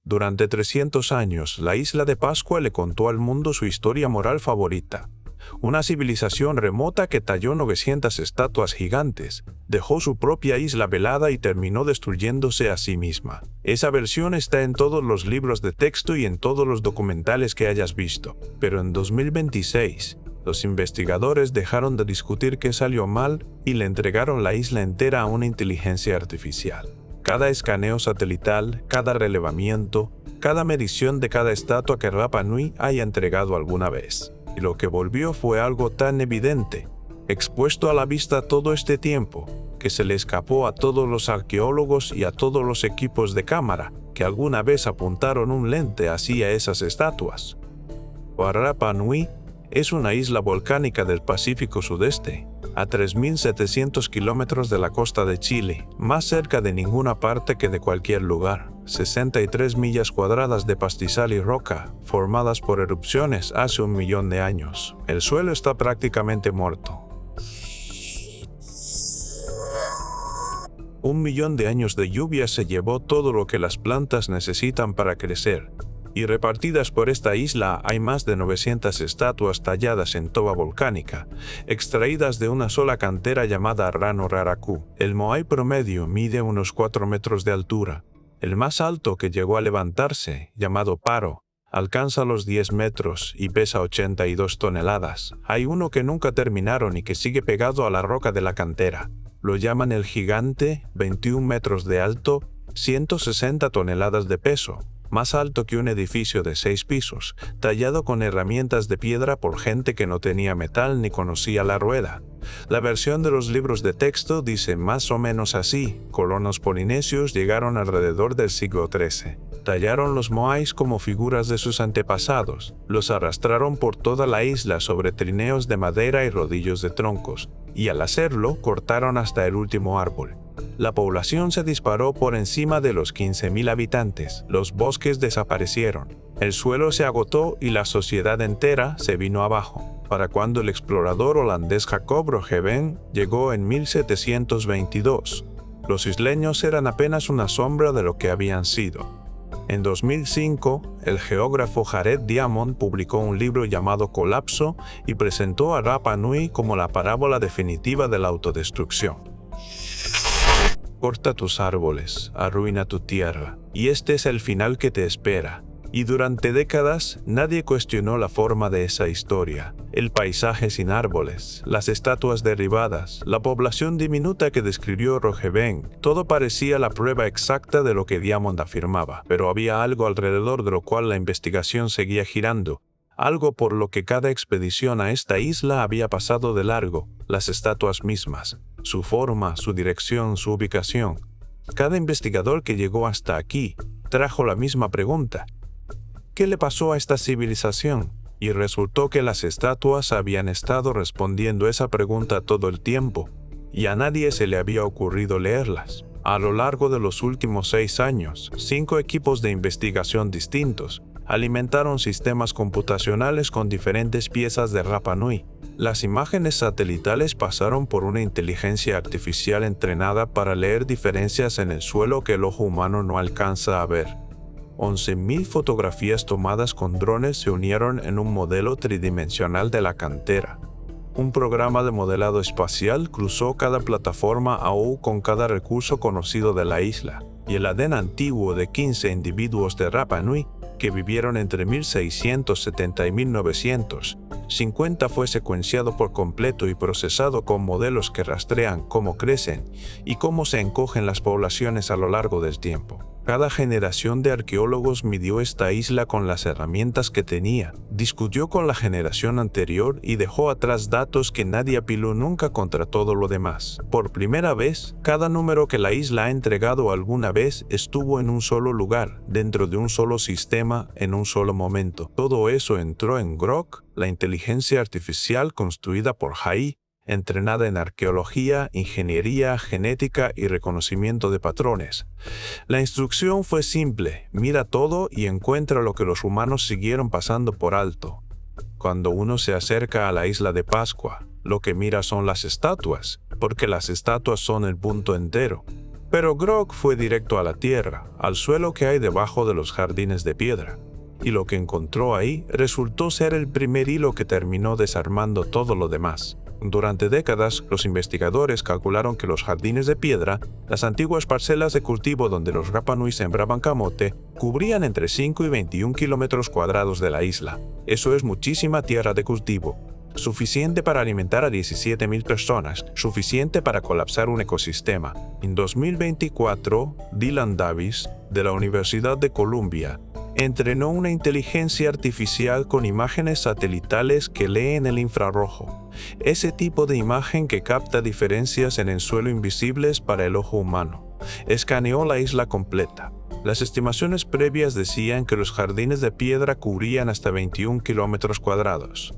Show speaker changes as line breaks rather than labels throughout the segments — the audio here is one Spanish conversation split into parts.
Durante 300 años, la isla de Pascua le contó al mundo su historia moral favorita. Una civilización remota que talló 900 estatuas gigantes, dejó su propia isla velada y terminó destruyéndose a sí misma. Esa versión está en todos los libros de texto y en todos los documentales que hayas visto. Pero en 2026, los investigadores dejaron de discutir qué salió mal y le entregaron la isla entera a una inteligencia artificial. Cada escaneo satelital, cada relevamiento, cada medición de cada estatua que Rapa Nui haya entregado alguna vez. Y lo que volvió fue algo tan evidente, expuesto a la vista todo este tiempo, que se le escapó a todos los arqueólogos y a todos los equipos de cámara que alguna vez apuntaron un lente hacia esas estatuas. Rapa Nui es una isla volcánica del Pacífico Sudeste, a 3.700 kilómetros de la costa de Chile, más cerca de ninguna parte que de cualquier lugar. 63 millas cuadradas de pastizal y roca, formadas por erupciones hace 1 millón de años. El suelo está prácticamente muerto. 1 millón de años de lluvia se llevó todo lo que las plantas necesitan para crecer. Y repartidas por esta isla hay más de 900 estatuas talladas en toba volcánica, extraídas de una sola cantera llamada Rano Raraku. El Moai promedio mide unos 4 metros de altura. El más alto que llegó a levantarse, llamado Paro, alcanza los 10 metros y pesa 82 toneladas. Hay uno que nunca terminaron y que sigue pegado a la roca de la cantera. Lo llaman el Gigante, 21 metros de alto, 160 toneladas de peso. Más alto que un edificio de 6 pisos, tallado con herramientas de piedra por gente que no tenía metal ni conocía la rueda. La versión de los libros de texto dice más o menos así: colonos polinesios llegaron alrededor del siglo XIII. Tallaron los moais como figuras de sus antepasados, los arrastraron por toda la isla sobre trineos de madera y rodillos de troncos, y al hacerlo cortaron hasta el último árbol. La población se disparó por encima de los 15.000 habitantes, los bosques desaparecieron, el suelo se agotó y la sociedad entera se vino abajo, para cuando el explorador holandés Jacob Roggeveen llegó en 1722. Los isleños eran apenas una sombra de lo que habían sido. En 2005, el geógrafo Jared Diamond publicó un libro llamado Colapso y presentó a Rapa Nui como la parábola definitiva de la autodestrucción. Corta tus árboles, arruina tu tierra, y este es el final que te espera. Y durante décadas, nadie cuestionó la forma de esa historia. El paisaje sin árboles, las estatuas derribadas, la población diminuta que describió Roggeveen, todo parecía la prueba exacta de lo que Diamond afirmaba. Pero había algo alrededor de lo cual la investigación seguía girando. Algo por lo que cada expedición a esta isla había pasado de largo, las estatuas mismas, su forma, su dirección, su ubicación. Cada investigador que llegó hasta aquí trajo la misma pregunta: ¿qué le pasó a esta civilización? Y resultó que las estatuas habían estado respondiendo esa pregunta todo el tiempo, y a nadie se le había ocurrido leerlas. A lo largo de los últimos 6 años, 5 equipos de investigación distintos alimentaron sistemas computacionales con diferentes piezas de Rapa Nui. Las imágenes satelitales pasaron por una inteligencia artificial entrenada para leer diferencias en el suelo que el ojo humano no alcanza a ver. 11.000 fotografías tomadas con drones se unieron en un modelo tridimensional de la cantera. Un programa de modelado espacial cruzó cada plataforma AU con cada recurso conocido de la isla, y el ADN antiguo de 15 individuos de Rapa Nui que vivieron entre 1670 y 1900. 50 fue secuenciado por completo y procesado con modelos que rastrean cómo crecen y cómo se encogen las poblaciones a lo largo del tiempo. Cada generación de arqueólogos midió esta isla con las herramientas que tenía, discutió con la generación anterior y dejó atrás datos que nadie apiló nunca contra todo lo demás. Por primera vez, cada número que la isla ha entregado alguna vez estuvo en un solo lugar, dentro de un solo sistema, en un solo momento. Todo eso entró en Grok, la inteligencia artificial construida por Hai, entrenada en arqueología, ingeniería, genética y reconocimiento de patrones. La instrucción fue simple: mira todo y encuentra lo que los humanos siguieron pasando por alto. Cuando uno se acerca a la isla de Pascua, lo que mira son las estatuas, porque las estatuas son el punto entero. Pero Grog fue directo a la tierra, al suelo que hay debajo de los jardines de piedra, y lo que encontró ahí resultó ser el primer hilo que terminó desarmando todo lo demás. Durante décadas, los investigadores calcularon que los jardines de piedra, las antiguas parcelas de cultivo donde los Rapa Nui sembraban camote, cubrían entre 5 y 21 kilómetros cuadrados de la isla. Eso es muchísima tierra de cultivo. Suficiente para alimentar a 17,000 personas, suficiente para colapsar un ecosistema. En 2024, Dylan Davis, de la Universidad de Columbia, entrenó una inteligencia artificial con imágenes satelitales que leen el infrarrojo, ese tipo de imagen que capta diferencias en el suelo invisibles para el ojo humano. Escaneó la isla completa. Las estimaciones previas decían que los jardines de piedra cubrían hasta 21 kilómetros cuadrados.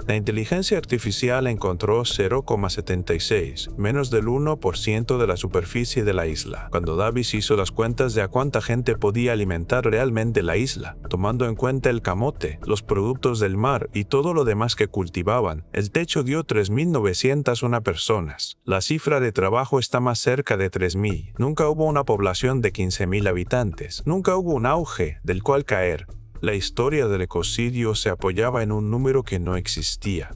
La inteligencia artificial encontró 0,76, menos del 1% de la superficie de la isla. Cuando Davis hizo las cuentas de a cuánta gente podía alimentar realmente la isla, tomando en cuenta el camote, los productos del mar y todo lo demás que cultivaban, el techo dio 3.901 personas. La cifra de trabajo está más cerca de 3.000. Nunca hubo una población de 15,000 habitantes. Nunca hubo un auge del cual caer. La historia del ecocidio se apoyaba en un número que no existía,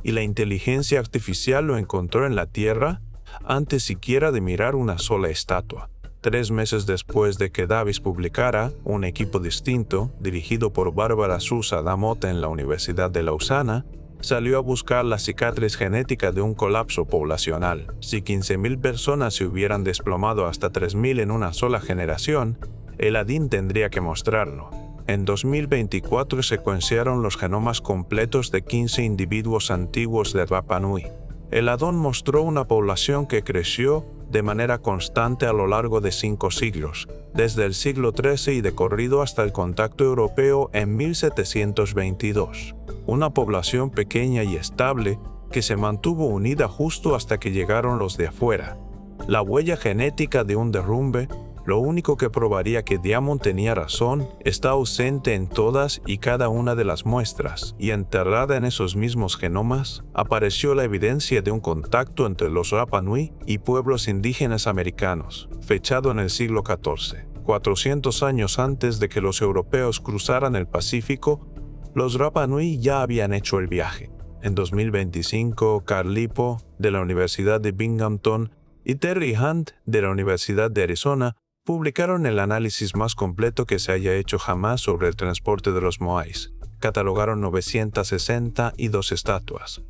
y la inteligencia artificial lo encontró en la Tierra antes siquiera de mirar una sola estatua. 3 meses después de que Davis publicara, un equipo distinto, dirigido por Bárbara Sousa da Mota en la Universidad de Lausana, salió a buscar la cicatriz genética de un colapso poblacional. Si 15,000 personas se hubieran desplomado hasta 3,000 en una sola generación, el ADN tendría que mostrarlo. En 2024 secuenciaron los genomas completos de 15 individuos antiguos de Rapa Nui. El ADN mostró una población que creció de manera constante a lo largo de 5 siglos, desde el siglo XIII y de corrido hasta el contacto europeo en 1722. Una población pequeña y estable que se mantuvo unida justo hasta que llegaron los de afuera. La huella genética de un derrumbe, lo único que probaría que Diamond tenía razón, está ausente en todas y cada una de las muestras, y enterrada en esos mismos genomas, apareció la evidencia de un contacto entre los Rapa Nui y pueblos indígenas americanos, fechado en el siglo XIV. 400 años antes de que los europeos cruzaran el Pacífico, los Rapa Nui ya habían hecho el viaje. En 2025, Carl Lippo, de la Universidad de Binghamton, y Terry Hunt, de la Universidad de Arizona, publicaron el análisis más completo que se haya hecho jamás sobre el transporte de los moais. Catalogaron 962 estatuas.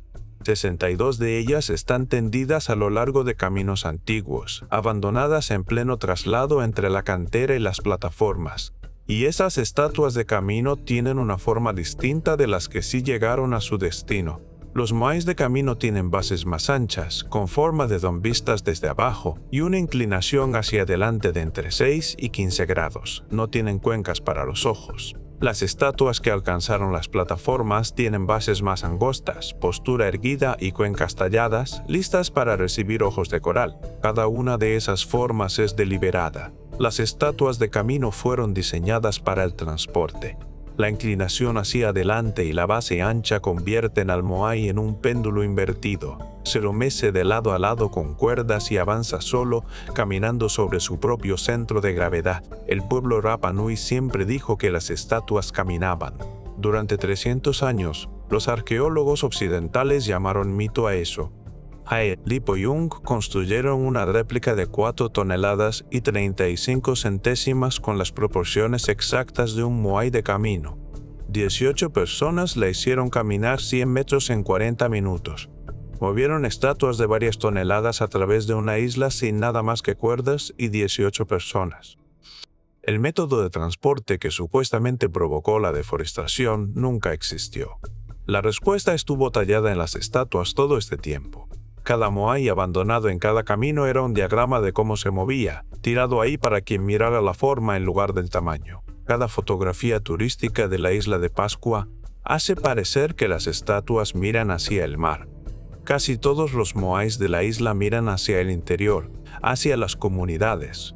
62 de ellas están tendidas a lo largo de caminos antiguos, abandonadas en pleno traslado entre la cantera y las plataformas. Y esas estatuas de camino tienen una forma distinta de las que sí llegaron a su destino. Los moais de camino tienen bases más anchas, con forma de don vistas desde abajo, y una inclinación hacia adelante de entre 6 y 15 grados. No tienen cuencas para los ojos. Las estatuas que alcanzaron las plataformas tienen bases más angostas, postura erguida y cuencas talladas, listas para recibir ojos de coral. Cada una de esas formas es deliberada. Las estatuas de camino fueron diseñadas para el transporte. La inclinación hacia adelante y la base ancha convierten al moai en un péndulo invertido. Se lo mece de lado a lado con cuerdas y avanza solo, caminando sobre su propio centro de gravedad. El pueblo Rapa Nui siempre dijo que las estatuas caminaban. Durante 300 años, los arqueólogos occidentales llamaron mito a eso. Lippo y Jung construyeron una réplica de 4 toneladas y 35 centésimas con las proporciones exactas de un moai de camino. 18 personas la hicieron caminar 100 metros en 40 minutos. Movieron estatuas de varias toneladas a través de una isla sin nada más que cuerdas y 18 personas. El método de transporte que supuestamente provocó la deforestación nunca existió. La respuesta estuvo tallada en las estatuas todo este tiempo. Cada moai abandonado en cada camino era un diagrama de cómo se movía, tirado ahí para quien mirara la forma en lugar del tamaño. Cada fotografía turística de la isla de Pascua hace parecer que las estatuas miran hacia el mar. Casi todos los moais de la isla miran hacia el interior, hacia las comunidades.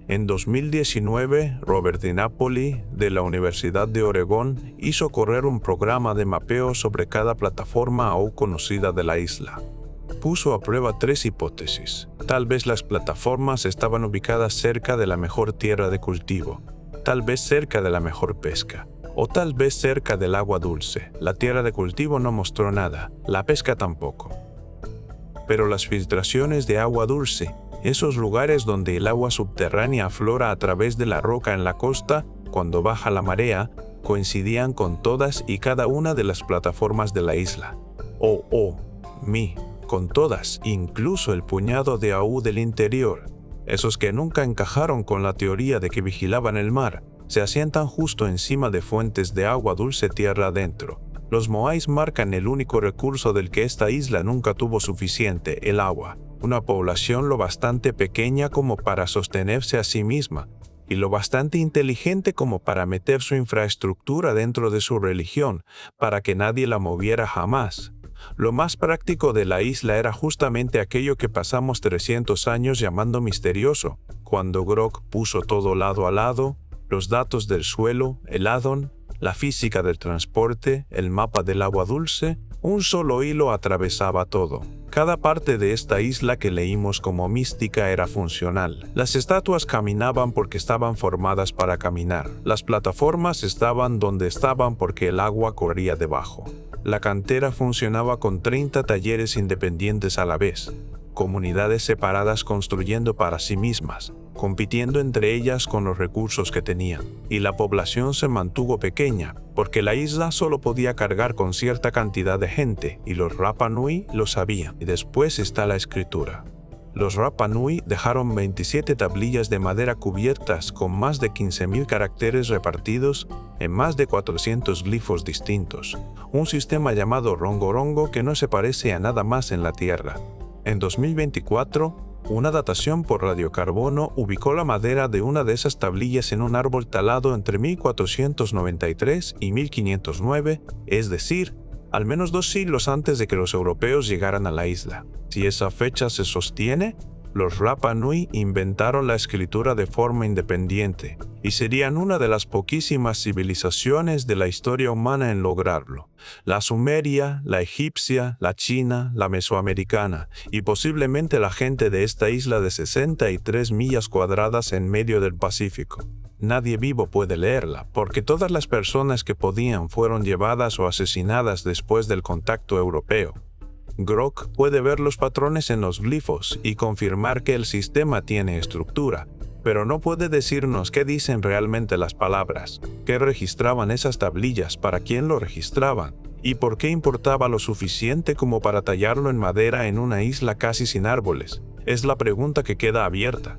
En 2019, Robert DiNapoli, de la Universidad de Oregón, hizo correr un programa de mapeo sobre cada plataforma aún conocida de la isla. puso a prueba 3 hipótesis. Tal vez las plataformas estaban ubicadas cerca de la mejor tierra de cultivo, tal vez cerca de la mejor pesca, o tal vez cerca del agua dulce. La tierra de cultivo no mostró nada, la pesca tampoco. Pero las filtraciones de agua dulce, esos lugares donde el agua subterránea aflora a través de la roca en la costa cuando baja la marea, coincidían con todas y cada una de las plataformas de la isla. Con todas, incluso el puñado de AU del interior. Esos que nunca encajaron con la teoría de que vigilaban el mar, se asientan justo encima de fuentes de agua dulce tierra adentro. Los moais marcan el único recurso del que esta isla nunca tuvo suficiente, el agua. Una población lo bastante pequeña como para sostenerse a sí misma, y lo bastante inteligente como para meter su infraestructura dentro de su religión, para que nadie la moviera jamás. Lo más práctico de la isla era justamente aquello que pasamos 300 años llamando misterioso, cuando Grok puso todo lado a lado, los datos del suelo, el addon, la física del transporte, el mapa del agua dulce, un solo hilo atravesaba todo. Cada parte de esta isla que leímos como mística era funcional. Las estatuas caminaban porque estaban formadas para caminar. Las plataformas estaban donde estaban porque el agua corría debajo. La cantera funcionaba con 30 talleres independientes a la vez, comunidades separadas construyendo para sí mismas, compitiendo entre ellas con los recursos que tenían. Y la población se mantuvo pequeña, porque la isla solo podía cargar con cierta cantidad de gente, y los Rapa Nui lo sabían. Y después está la escritura. Los Rapa Nui dejaron 27 tablillas de madera cubiertas con más de 15.000 caracteres repartidos en más de 400 glifos distintos, un sistema llamado Rongorongo que no se parece a nada más en la Tierra. En 2024, una datación por radiocarbono ubicó la madera de una de esas tablillas en un árbol talado entre 1493 y 1509, es decir, al menos 2 siglos antes de que los europeos llegaran a la isla. Si esa fecha se sostiene, los Rapa Nui inventaron la escritura de forma independiente y serían una de las poquísimas civilizaciones de la historia humana en lograrlo. La sumeria, la egipcia, la china, la mesoamericana y posiblemente la gente de esta isla de 63 millas cuadradas en medio del Pacífico. Nadie vivo puede leerla, porque todas las personas que podían fueron llevadas o asesinadas después del contacto europeo. Grok puede ver los patrones en los glifos y confirmar que el sistema tiene estructura, pero no puede decirnos qué dicen realmente las palabras, qué registraban esas tablillas, para quién lo registraban, y por qué importaba lo suficiente como para tallarlo en madera en una isla casi sin árboles. Es la pregunta que queda abierta.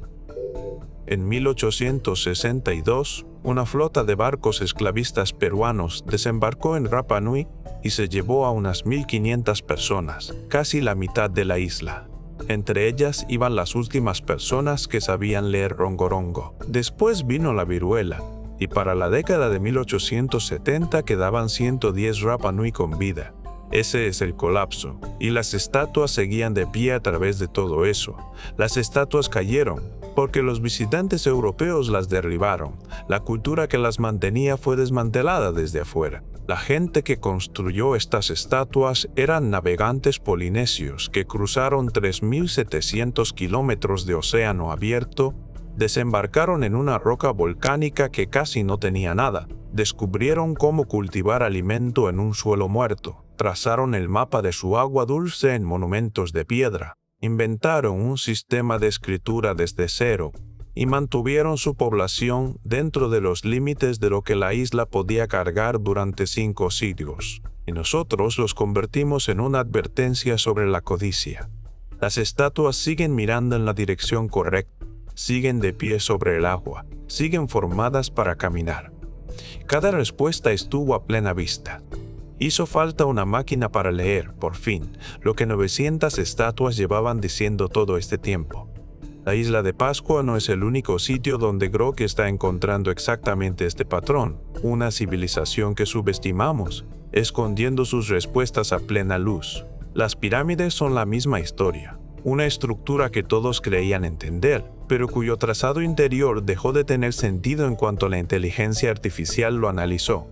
En 1862, una flota de barcos esclavistas peruanos desembarcó en Rapa Nui y se llevó a unas 1.500 personas, casi la mitad de la isla. Entre ellas iban las últimas personas que sabían leer Rongorongo. Después vino la viruela, y para la década de 1870 quedaban 110 Rapa Nui con vida. Ese es el colapso, y las estatuas seguían de pie a través de todo eso. Las estatuas cayeron, porque los visitantes europeos las derribaron. La cultura que las mantenía fue desmantelada desde afuera. La gente que construyó estas estatuas eran navegantes polinesios que cruzaron 3.700 kilómetros de océano abierto, desembarcaron en una roca volcánica que casi no tenía nada, descubrieron cómo cultivar alimento en un suelo muerto, trazaron el mapa de su agua dulce en monumentos de piedra, inventaron un sistema de escritura desde cero y mantuvieron su población dentro de los límites de lo que la isla podía cargar durante 5 siglos. Y nosotros los convertimos en una advertencia sobre la codicia. Las estatuas siguen mirando en la dirección correcta, siguen de pie sobre el agua, siguen formadas para caminar. Cada respuesta estuvo a plena vista. Hizo falta una máquina para leer, por fin, lo que 900 estatuas llevaban diciendo todo este tiempo. La isla de Pascua no es el único sitio donde Grok está encontrando exactamente este patrón, una civilización que subestimamos, escondiendo sus respuestas a plena luz. Las pirámides son la misma historia, una estructura que todos creían entender, pero cuyo trazado interior dejó de tener sentido en cuanto la inteligencia artificial lo analizó.